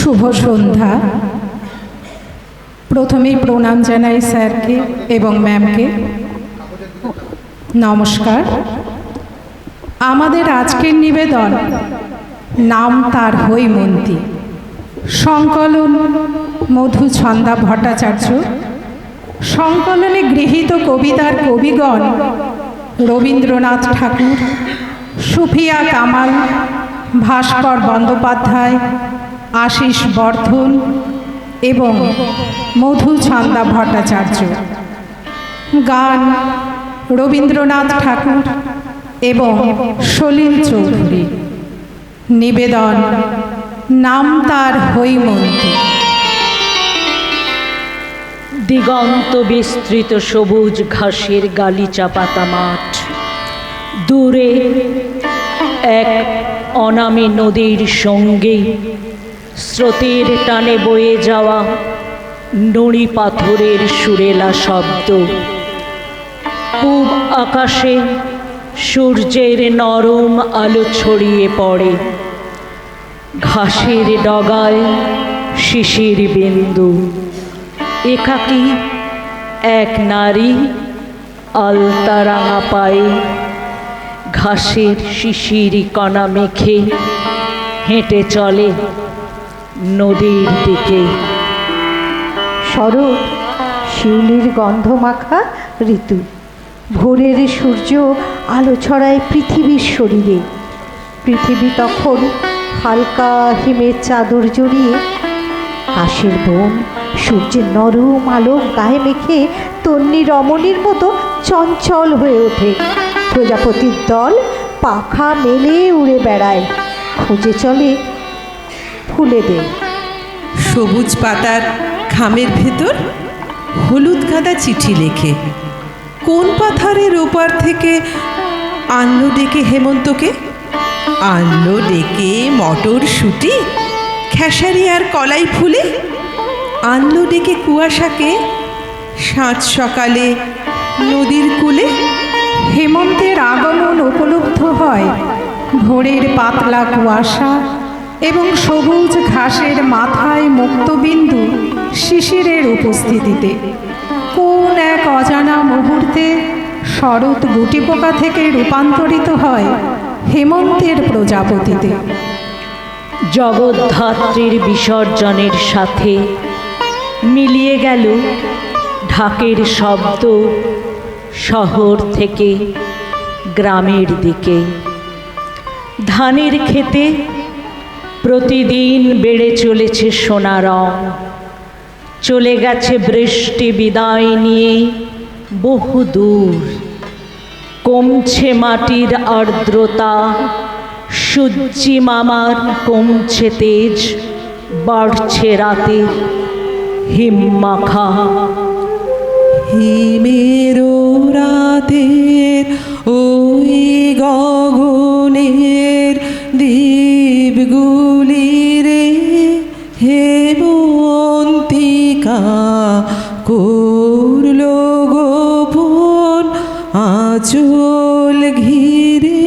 শুভ সন্ধ্যা। প্রথমেই প্রণাম জানাই স্যারকে এবং ম্যামকে। নমস্কার। আমাদের আজকের নিবেদন নাম তার হৈমন্তী, সংকলন মধুছন্দা ভট্টাচার্য। সংকলনে গৃহীত কবিতার কবিগণ রবীন্দ্রনাথ ঠাকুর, সুফিয়া কামাল, ভাস্কর বন্দ্যোপাধ্যায়, আশিস বর্ধন এবং মধুছন্দা ভট্টাচার্য। গান রবীন্দ্রনাথ ঠাকুর এবং সলিল চৌধুরী। নিবেদন নাম তার হৈমন্তী। দিগন্ত বিস্তৃত সবুজ ঘাসের গালিচা পাতা মাঠ, দূরে এক অনামী নদীর সঙ্গে স্রোতের টানে বয়ে যাওয়া নুড়ি পাথরের সুরেলা শব্দ। পূব আকাশে সূর্যের নরম আলো ছড়িয়ে পড়ে, ঘাসের ডগায় শিশির বিন্দু। একাকী এক নারী আলতা রাঙা পায়ে ঘাসের শিশির কণা মেখে হেঁটে চলে নদীর দিকে। শরৎ শিউলির গন্ধ মাখা ঋতু। ভোরের সূর্য আলো ছড়ায় পৃথিবীর শরীরে। পৃথিবী তখন হালকা হিমের চাদর জড়িয়ে। আকাশের বন সূর্যের নরম আলো গায়ে মেখে তন্নি রমণীর মতো চঞ্চল হয়ে ওঠে। প্রজাপতির দল পাখা মেলে উড়ে বেড়ায়, খুঁজে চলে ফুলেদের। সবুজ পাতার খামের ভেতর হলুদ গাঁদা চিঠি লেখে। কোন পাথরের ওপার থেকে আনলো ডেকে হেমন্তকে, আনলো ডেকে মটর শুটি, খেসারি আর কলাই ফুলে, আনলো ডেকে কুয়াশাকে সাঁঝ সকালে নদীর কূলে। হেমন্তের আগমন উপলব্ধ হয় ভোরের পাতলা কুয়াশা এবং সবুজ ঘাসের মাথায় মুক্তবিন্দু শিশিরের উপস্থিতিতে। কোন এক অজানা মুহূর্তে শরৎ গুটি পোকা থেকে রূপান্তরিত হয় হেমন্তের প্রজাপতিতে। জগদ্ধাত্রীর বিসর্জনের সাথে মিলিয়ে গেল ঢাকের শব্দ শহর থেকে গ্রামের দিকে। ধানের ক্ষেতে প্রতিদিন বেড়ে চলেছে সোনা রং। চলে গেছে বৃষ্টি বিদায় নিয়ে বহু দূর। কমছে মাটির আর্দ্রতা, সূর্যি মামার কমছে তেজ, বাড়ছে রাতে হিমমাখা। হিমের রাতের ওই গগনের দ্বীপগুলি রে হেমন্তিকা করল গোপন আঁচল ঘিরে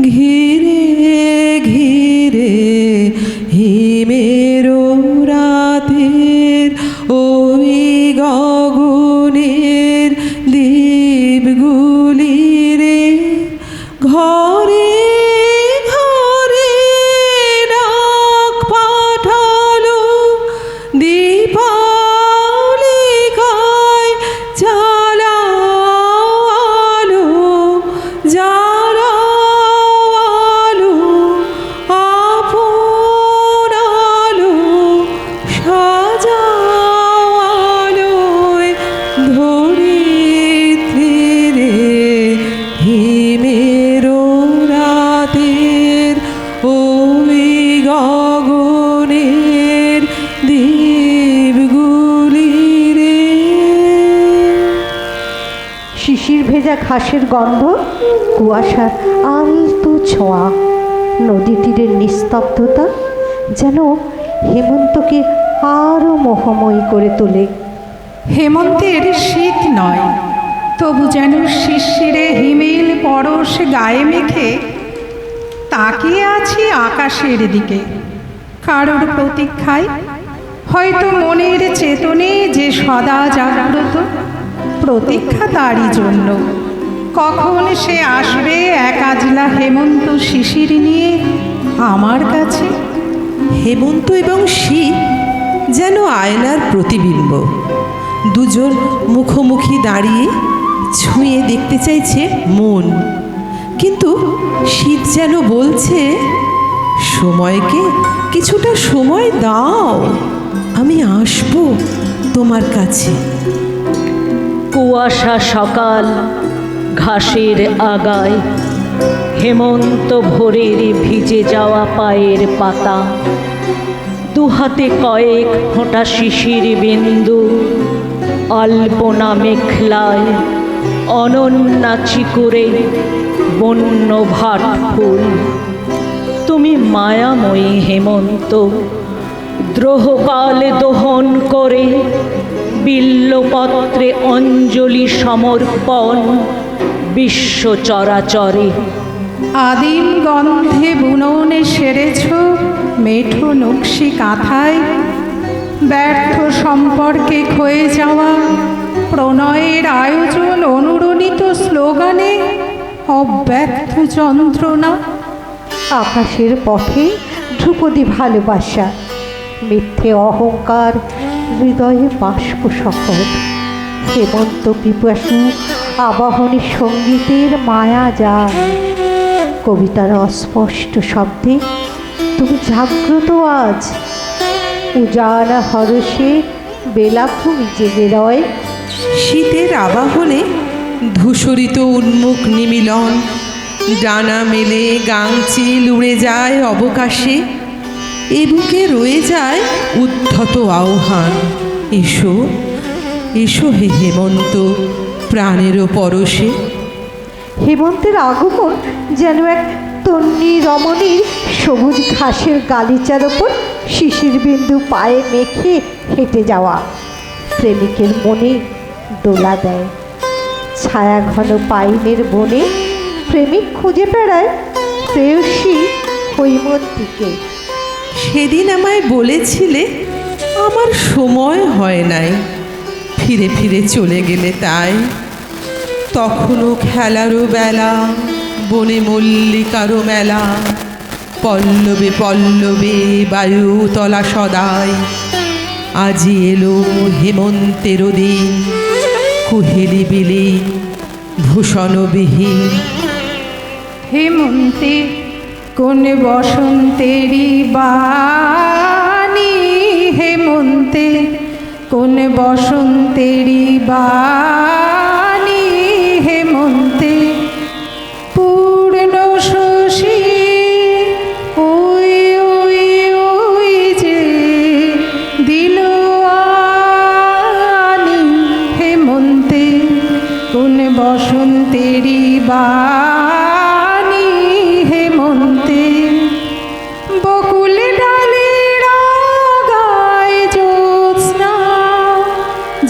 ঘিরে ঘিরে। হিমের রাতের ওই গগনের দ্বীপগুলি রে ঘরে ঘরে ডাক পাঠালো দীপালিকায় জ্বালাও আলো, জ্বালাও আলো, আপন আলো সাজাও আলোয় ধরিত্রী রে। হিমের রাতের ওই গগনের দ্বীপগুলি রে। শিশির ভেজা ঘাসের গন্ধ, কুয়াশার আলতো ছোঁয়া, নদী তীরের নিস্তব্ধতা যেন হেমন্তকে আরও মোহময়ী করে তোলে। হেমন্তের শীত নয়, তবু যেন শিশিরে হিমেল পরশ গায়ে মেখে তাকিয়ে আছি আকাশের দিকে। কারোর প্রতীক্ষায়, হয়তো মনের চেতনে যে সদা জাগ্রত, প্রতীক্ষা তারই জন্য। কখন সে আসবে এক আজলা হেমন্ত শিশির নিয়ে আমার কাছে। হেমন্ত এবং শীত যেন আয়নার প্রতিবিম্ব, দুজন মুখোমুখি দাঁড়িয়ে ছুঁয়ে দেখতে চাইছে মন, কিন্তু শীত যেন বলছে, সময়কে কিছুটা সময় দাও, আমি আসবো তোমার কাছে। কুয়াশা সকাল ঘাসের আগায়, হেমন্ত ভোরের ভিজে যাওয়া পায়ের পাতা, দুহাতে কয়েক ফোঁটা শিশির বিন্দু, অল্পনা মেঘলায় অনন্যাচি করে বন্য ভাট ফুল। তুমি মায়াময়ী হেমন্ত, দ্রোহকাল দোহন করে বিল্লপত্রে অঞ্জলি সমর্পণ বিশ্ব চরাচরে। আদিম গন্ধে বুননে সেরেছ মেঠো নকশি কাঁথায়, ব্যর্থ সম্পর্কে ক্ষয়ে যাওয়া প্রণয়ের আয়োজন অনুরণিত স্লোগানে অব্যক্ত যন্ত্রণা। আকাশের পথে ধ্রুপদী ভালোবাসা, মিথ্যে অহংকার, হৃদয়ে বাষ্প শকট। হেমন্ত পিপাসু আবাহনী সঙ্গীতের মায়া যায়। কবিতার অস্পষ্ট শব্দে তুমি জাগ্রত আজ। উজালা হরষে বেলাভূমি জেগে রয়। শীতের আবাহনে ধূসরিত উন্মুখ নিমিলন, ডানা মেলে গাংচিল উড়ে যায় অবকাশে। এ বুকে রয়ে যায় উদ্ধত আহ্বান, এসো এসো হে হেমন্ত প্রাণেরও পরশে। হেমন্তের আগমন যেন এক তন্বী রমণীর সবুজ ঘাসের গালিচার ওপর শিশির বিন্দু পায়ে মেখে হেঁটে যাওয়া। প্রেমিকের মনে দোলা দেয়। ছায়া ঘন পাইনের বনে প্রেমিক খুঁজে বেড়ায় প্রেয়সী হৈমন্তীকে। সেদিন আমায় বলেছিলে আমার সময় হয় নাই, ফিরে ফিরে চলে গেলে তাই। তখনও খেলারও বেলা, বনে মল্লিকারও মেলা, পল্লবে পল্লবে বায়ুতলা সদাই। আজি এলো হেমন্তেরও দিন, কুহেলি বিলি ভূষণবিহীন। হেমন্তে কোন বসন্তেরই বাণী, হেমন্তে কোন বসন্তেরই বাণী, হেমন্তে পূর্ণ শশী ওই ওই ওই যে দিল আনি, হেমন্তে কোন বসন্তেরই বাণী, হেমন্তে বকুল ডালে রাগায় জ্যোৎস্না,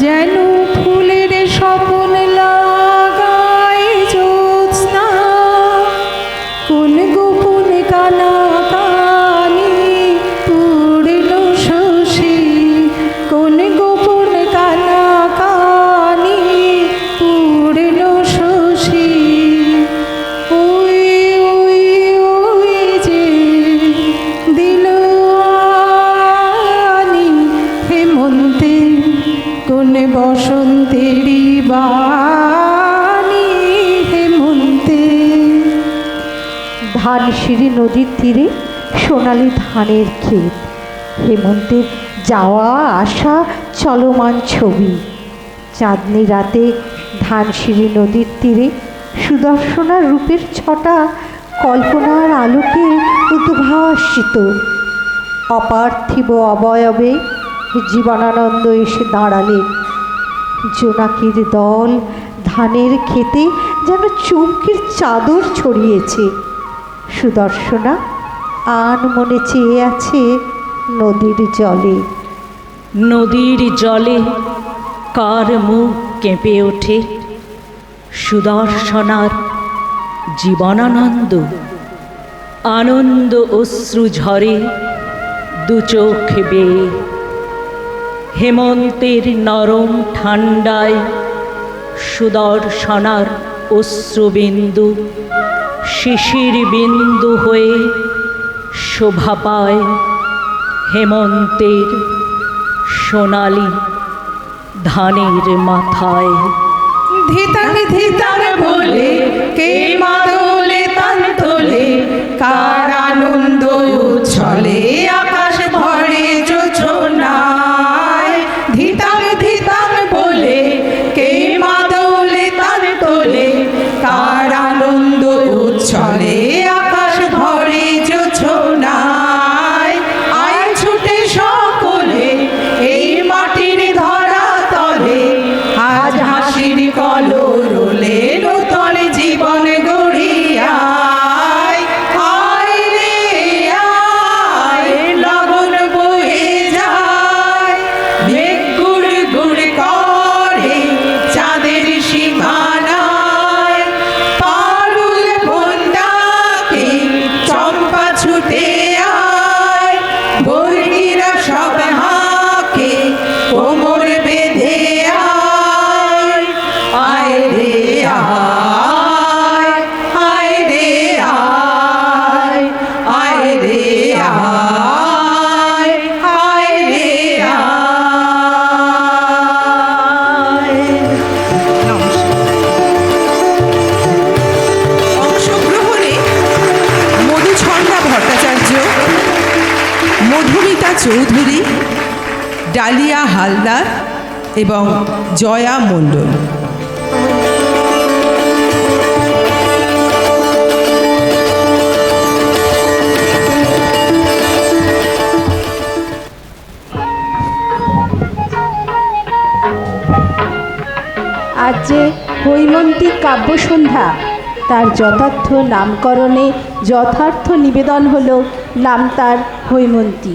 যেন ফুলের স্বপন লাগায় জ্যোৎস্না। কোন গোপন কানা কানি পূর্ণ শশী, কোন গোপন কানা কানি পূর্ণ শশী। ওই ওই ওই যে দিল আনি, হেমন্তে কোন বসন্তেরই বাণী, হেমন্তে। ধানসিঁড়ি নদীর তীরে সোনালি ধানের ক্ষেত, হেমন্তের যাওয়া আসা চলমান ছবি। চাঁদনি রাতে ধানসিঁড়ি নদীর তীরে সুদর্শনার রূপের ছটা কল্পনার আলোকে উদ্ভাসিত। অপার্থিব অবয়বে জীবনানন্দ এসে দাঁড়ালেন। জোনাকির দল ধানের ক্ষেতে যেন চুমকির চাদর ছড়িয়েছে। সুদর্শনা আন মনে চেয়ে আছে নদীর জলে। নদীর জলে কার মুখ কেঁপে ওঠে, সুদর্শনার জীবনানন্দ। আনন্দ অশ্রু ঝরে দু চোখ বেয়ে। হেমন্তের নরম ঠান্ডায় সুদর্শনার অশ্রুবিন্দু শিশির বিন্দু হয়ে শোভা পায় হেমন্তের সোনালি ধানের মাথায়। ধিতাং ধিতাং বলে কে মাদলে তান তোলে, কার আনন্দ উচ্ছলে আকাশ ভরে যোছনায়। ধিতাং ধিতাং বলে কে মাদলে তান তোলে, কার আনন্দ উচ্ছলে আকাশ ভরে যোছনায়। আয় ছুটে সকলে এই মাটির ধরা তলে, আজ হাসির কলরোলে নূতন জীবন গড়িয়ায়। আয় রে আয়, লগন বয়ে যায়, মেঘ গুড় গুড় করে চাঁদের সীমানায়। পারুল বন্দাকে চম্পা ছুটে আয়, বর্গিরা সব হাঁকে কোমর বেঁধে আয়। আয় রে আয়, আয় রে আয়, আয় রে আয়, আয় রে আয়। অংশগ্রহণে মধুছন্দা ভট্টাচার্য, মধুমিতা চৌধুরী, ডালিয়া হালদার এবং জয়া মণ্ডল। আজ যে হৈমন্তী কাব্যসন্ধ্যা, তার যথার্থ নামকরণে যথার্থ নিবেদন হলো নাম তার হৈমন্তী।